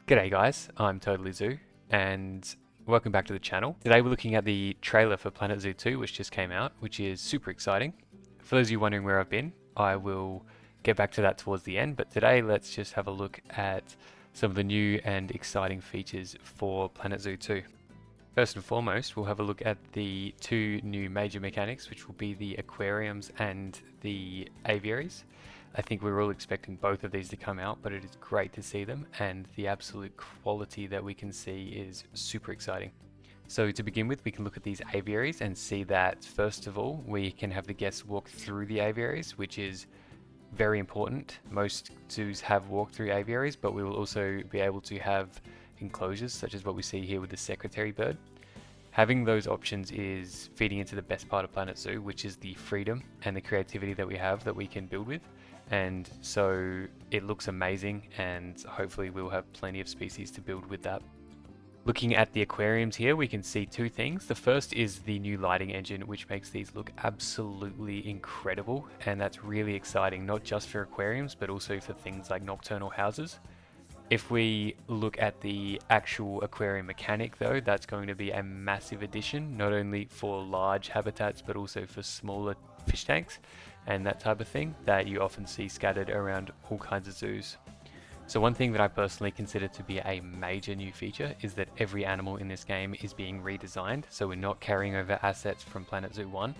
G'day guys, I'm Totally Zoo and welcome back to the channel. Today we're looking at the trailer for Planet Zoo 2 which just came out, which is super exciting. For those of you wondering where I've been, I will get back to that towards the end, but today let's just have a look at some of the new and exciting features for Planet Zoo 2. First and foremost, we'll have a look at the two new major mechanics, which will be the Aquariums and the Aviaries. I think we're all expecting both of these to come out, but it is great to see them, and the absolute quality that we can see is super exciting. So to begin with, we can look at these aviaries and see that first of all, we can have the guests walk through the aviaries, which is very important. Most zoos have walk-through aviaries, but we will also be able to have enclosures such as what we see here with the secretary bird. Having those options is feeding into the best part of Planet Zoo, which is the freedom and the creativity that we have that we can build with. And so it looks amazing, and hopefully we'll have plenty of species to build with that. Looking at the aquariums here, we can see two things. The first is the new lighting engine, which makes these look absolutely incredible, and that's really exciting, not just for aquariums, but also for things like nocturnal houses. If we look at the actual aquarium mechanic though, that's going to be a massive addition, not only for large habitats, but also for smaller fish tanks and that type of thing that you often see scattered around all kinds of zoos. So one thing that I personally consider to be a major new feature is that every animal in this game is being redesigned, so we're not carrying over assets from Planet Zoo 1.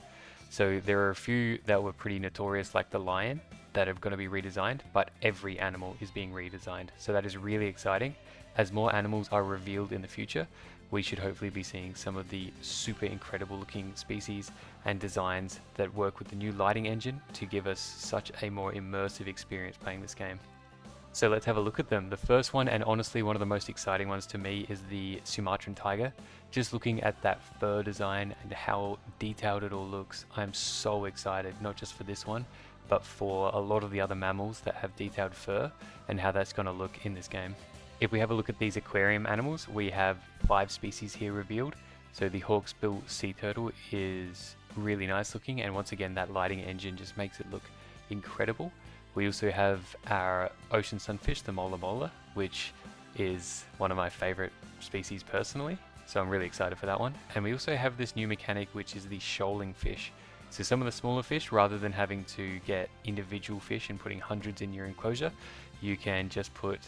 So there are a few that were pretty notorious, like the lion, that are going to be redesigned, but every animal is being redesigned. So that is really exciting. As more animals are revealed in the future, we should hopefully be seeing some of the super incredible looking species and designs that work with the new lighting engine to give us such a more immersive experience playing this game. So let's have a look at them. The first one, and honestly one of the most exciting ones to me, is the Sumatran tiger. Just looking at that fur design and how detailed it all looks, I'm so excited, not just for this one, but for a lot of the other mammals that have detailed fur and how that's going to look in this game. If we have a look at these aquarium animals, we have 5 species here revealed. So the hawksbill sea turtle is really nice looking, and once again that lighting engine just makes it look incredible. We also have our ocean sunfish, the mola mola, which is one of my favorite species personally, so I'm really excited for that one. And we also have this new mechanic, which is the shoaling fish. So some of the smaller fish, rather than having to get individual fish and putting hundreds in your enclosure, you can just put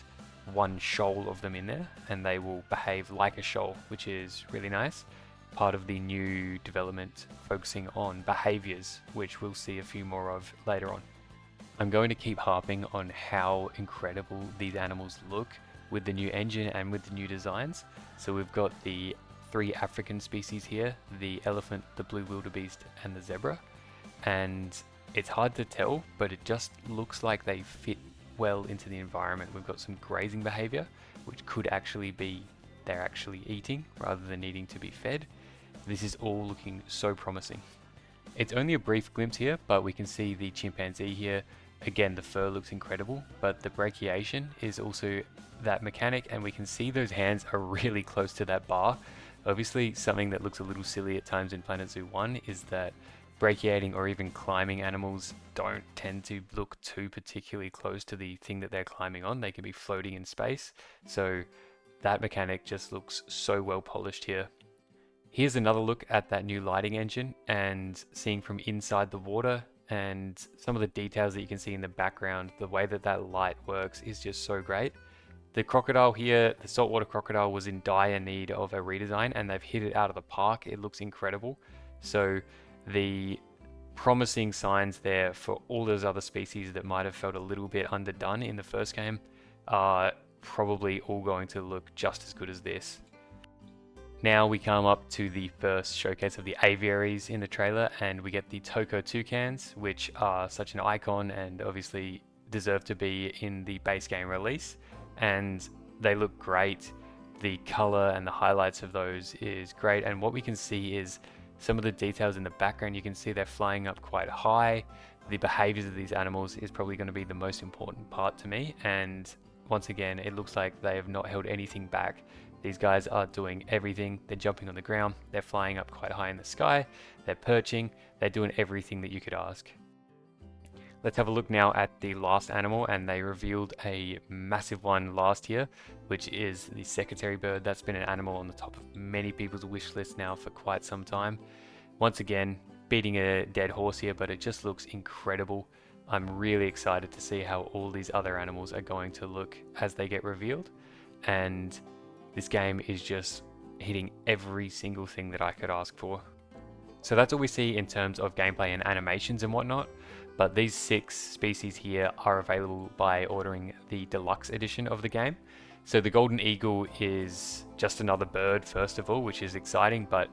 one shoal of them in there and they will behave like a shoal, which is really nice. Part of the new development focusing on behaviors, which we'll see a few more of later on. I'm going to keep harping on how incredible these animals look with the new engine and with the new designs. So we've got the 3 African species here, the elephant, the blue wildebeest and the zebra, and it's hard to tell, but it just looks like they fit well into the environment. We've got some grazing behavior, which could actually be they're actually eating rather than needing to be fed. This is all looking so promising. It's only a brief glimpse here, but we can see the chimpanzee here. Again, the fur looks incredible, but the brachiation is also that mechanic, and we can see those hands are really close to that bar. Obviously, something that looks a little silly at times in Planet Zoo 1 is that brachiating or even climbing animals don't tend to look too particularly close to the thing that they're climbing on. They can be floating in space, so that mechanic just looks so well polished here. Here's another look at that new lighting engine and seeing from inside the water, and some of the details that you can see in the background. The way that that light works is just so great. The crocodile here, the saltwater crocodile, was in dire need of a redesign, and they've hit it out of the park. It looks incredible. So the promising signs there for all those other species that might have felt a little bit underdone in the first game are probably all going to look just as good as this. Now we come up to the first showcase of the aviaries in the trailer, and we get the Toko toucans, which are such an icon and obviously deserve to be in the base game release, and they look great. The color and the highlights of those is great, and what we can see is some of the details in the background. You can see they're flying up quite high. The behaviors of these animals is probably going to be the most important part to me, and once again it looks like they have not held anything back. These guys are doing everything. They're jumping on the ground, they're flying up quite high in the sky, they're perching, they're doing everything that you could ask. Let's have a look now at the last animal, and they revealed a massive one last year, which is the secretary bird. That's been an animal on the top of many people's wish list now for quite some time. Once again, beating a dead horse here, but it just looks incredible. I'm really excited to see how all these other animals are going to look as they get revealed, and this game is just hitting every single thing that I could ask for. So that's all we see in terms of gameplay and animations and whatnot, but these 6 species here are available by ordering the deluxe edition of the game. So the golden eagle is just another bird, first of all, which is exciting, but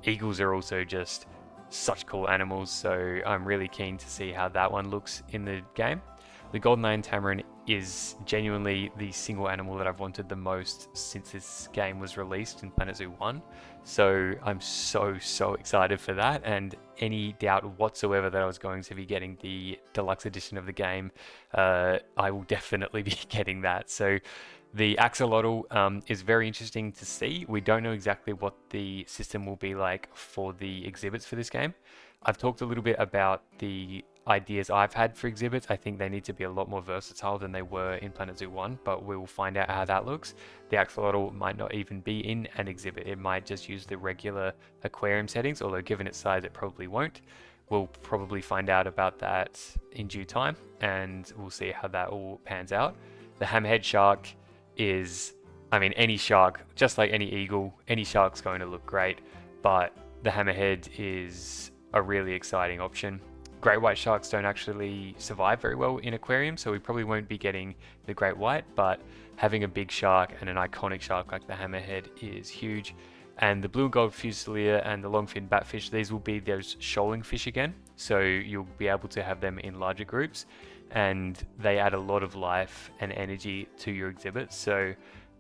eagles are also just such cool animals, so I'm really keen to see how that one looks in the game. The golden lion tamarin is genuinely the single animal that I've wanted the most since this game was released in Planet Zoo 1. So I'm so excited for that, and any doubt whatsoever that I was going to be getting the deluxe edition of the game, I will definitely be getting that. So the axolotl is very interesting to see. We don't know exactly what the system will be like for the exhibits for this game. I've talked a little bit about the ideas I've had for exhibits. I think they need to be a lot more versatile than they were in Planet Zoo 1, but we'll find out how that looks. The axolotl might not even be in an exhibit. It might just use the regular aquarium settings, although given its size, it probably won't. We'll probably find out about that in due time, and we'll see how that all pans out. The hammerhead shark is, I mean, any shark, just like any eagle, any shark's going to look great, but the hammerhead is a really exciting option. Great white sharks don't actually survive very well in aquariums, so we probably won't be getting the great white, but having a big shark and an iconic shark like the hammerhead is huge. And the blue and gold fusilier and the longfin batfish, these will be those shoaling fish again, so you'll be able to have them in larger groups, and they add a lot of life and energy to your exhibit. So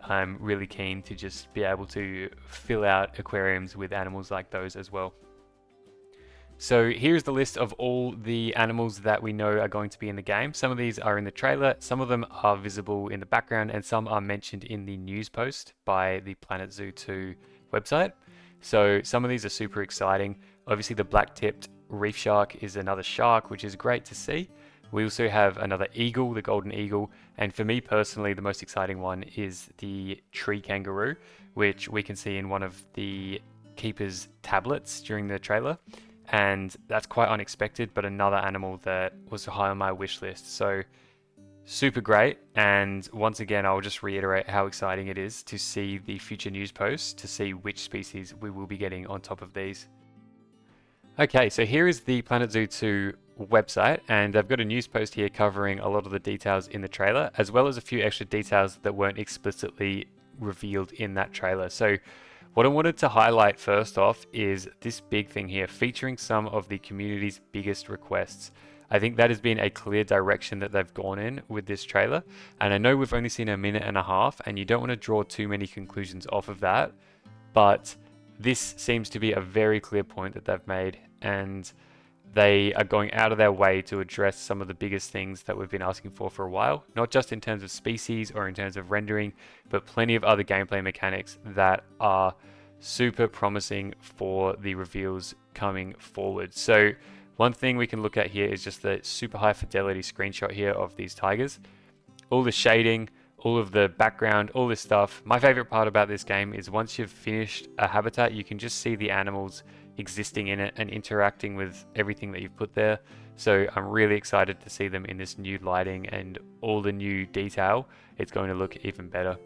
I'm really keen to just be able to fill out aquariums with animals like those as well. So here's the list of all the animals that we know are going to be in the game. Some of these are in the trailer, some of them are visible in the background, and some are mentioned in the news post by the Planet Zoo 2 website. So some of these are super exciting. Obviously the black-tipped reef shark is another shark, which is great to see. We also have another eagle, the golden eagle, and for me personally, the most exciting one is the tree kangaroo, which we can see in one of the keeper's tablets during the trailer. And that's quite unexpected, but another animal that was high on my wish list. So super great. And once again, I'll just reiterate how exciting it is to see the future news posts to see which species we will be getting on top of these. Okay, so here is the Planet Zoo 2 website, and I've got a news post here covering a lot of the details in the trailer, as well as a few extra details that weren't explicitly revealed in that trailer. So what I wanted to highlight first off is this big thing here, featuring some of the community's biggest requests. I think that has been a clear direction that they've gone in with this trailer. And I know we've only seen a minute and a half, and you don't want to draw too many conclusions off of that, but this seems to be a very clear point that they've made, and they are going out of their way to address some of the biggest things that we've been asking for a while, not just in terms of species or in terms of rendering, but plenty of other gameplay mechanics that are super promising for the reveals coming forward. So one thing we can look at here is just the super high fidelity screenshot here of these tigers. All the shading, all of the background, all this stuff. My favorite part about this game is once you've finished a habitat, you can just see the animals existing in it and interacting with everything that you've put there. So I'm really excited to see them in this new lighting and all the new detail. It's going to look even better.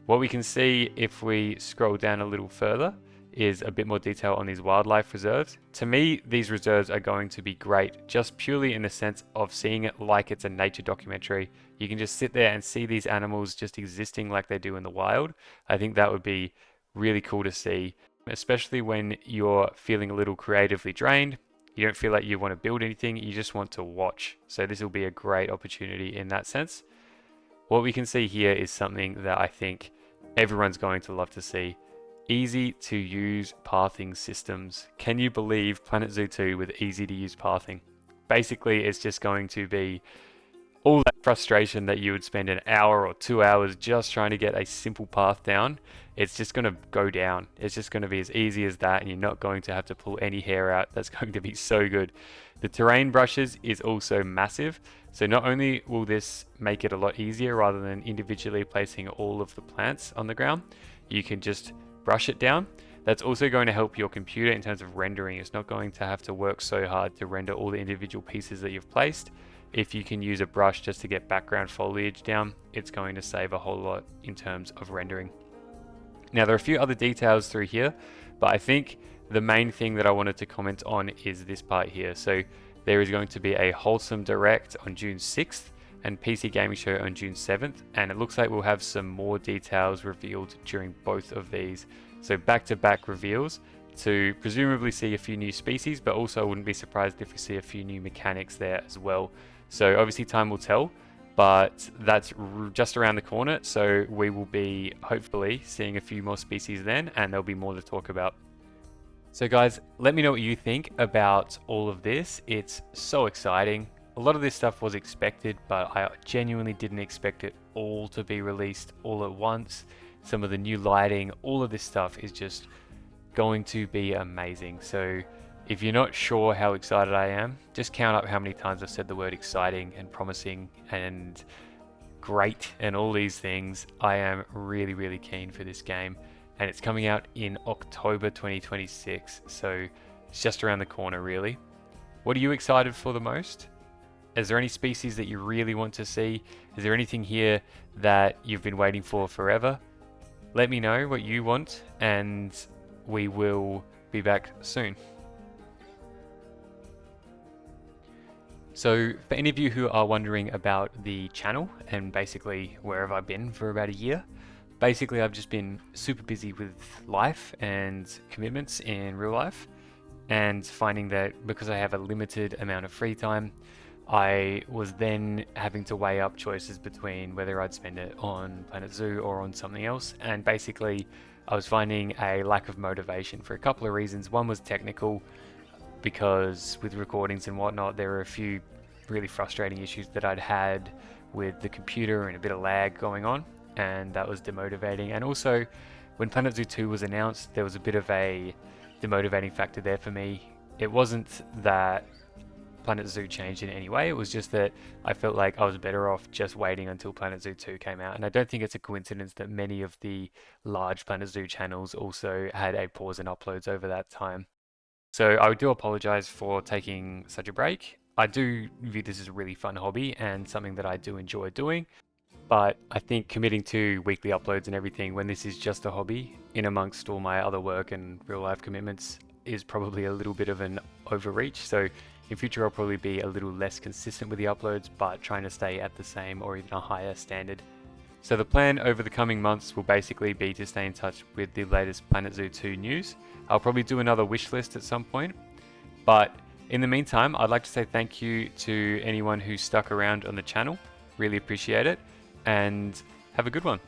What we can see if we scroll down a little further is a bit more detail on these wildlife reserves. To me, these reserves are going to be great just purely in the sense of seeing it like it's a nature documentary. You can just sit there and see these animals just existing like they do in the wild. I think that would be really cool to see, especially when you're feeling a little creatively drained. You don't feel like you want to build anything, you just want to watch. So this will be a great opportunity in that sense. What we can see here is something that I think everyone's going to love to see. Easy to use pathing systems. Can you believe Planet Zoo 2 with easy to use pathing? Basically, it's just going to be all that frustration that you would spend an hour or 2 hours just trying to get a simple path down, it's just going to go down. It's just going to be as easy as that, and you're not going to have to pull any hair out. That's going to be so good. The terrain brushes is also massive. So not only will this make it a lot easier rather than individually placing all of the plants on the ground, you can just brush it down. That's also going to help your computer in terms of rendering. It's not going to have to work so hard to render all the individual pieces that you've placed. If you can use a brush just to get background foliage down, it's going to save a whole lot in terms of rendering. Now, there are a few other details through here, but I think the main thing that I wanted to comment on is this part here. So there is going to be a Wholesome Direct on June 6th and PC Gaming Show on June 7th, and it looks like we'll have some more details revealed during both of these. So back-to-back reveals to presumably see a few new species, but also I wouldn't be surprised if we see a few new mechanics there as well. So obviously time will tell, but that's just around the corner, so we will be hopefully seeing a few more species then, and there'll be more to talk about. So guys, let me know what you think about all of this. It's so exciting. A lot of this stuff was expected, but I genuinely didn't expect it all to be released all at once. Some of the new lighting, all of this stuff is just going to be amazing. So if you're not sure how excited I am, just count up how many times I've said the word exciting and promising and great and all these things. I am really, really keen for this game, and it's coming out in October 2026, so it's just around the corner really. What are you excited for the most? Is there any species that you really want to see? Is there anything here that you've been waiting for forever? Let me know what you want, and we will be back soon. So for any of you who are wondering about the channel and basically where have I been for about a year, basically I've just been super busy with life and commitments in real life, and finding that because I have a limited amount of free time, I was then having to weigh up choices between whether I'd spend it on Planet Zoo or on something else, and basically I was finding a lack of motivation for a couple of reasons. One was technical, because with recordings and whatnot, there were a few really frustrating issues that I'd had with the computer and a bit of lag going on, and that was demotivating. And also, when Planet Zoo 2 was announced, there was a bit of a demotivating factor there for me. It wasn't that Planet Zoo changed in any way, it was just that I felt like I was better off just waiting until Planet Zoo 2 came out. And I don't think it's a coincidence that many of the large Planet Zoo channels also had a pause in uploads over that time. So I do apologize for taking such a break. I do view this as a really fun hobby and something that I do enjoy doing, but I think committing to weekly uploads and everything when this is just a hobby in amongst all my other work and real life commitments is probably a little bit of an overreach. So in future I'll probably be a little less consistent with the uploads, but trying to stay at the same or even a higher standard. So the plan over the coming months will basically be to stay in touch with the latest Planet Zoo 2 news. I'll probably do another wish list at some point, but in the meantime, I'd like to say thank you to anyone who stuck around on the channel. Really appreciate it, and have a good one.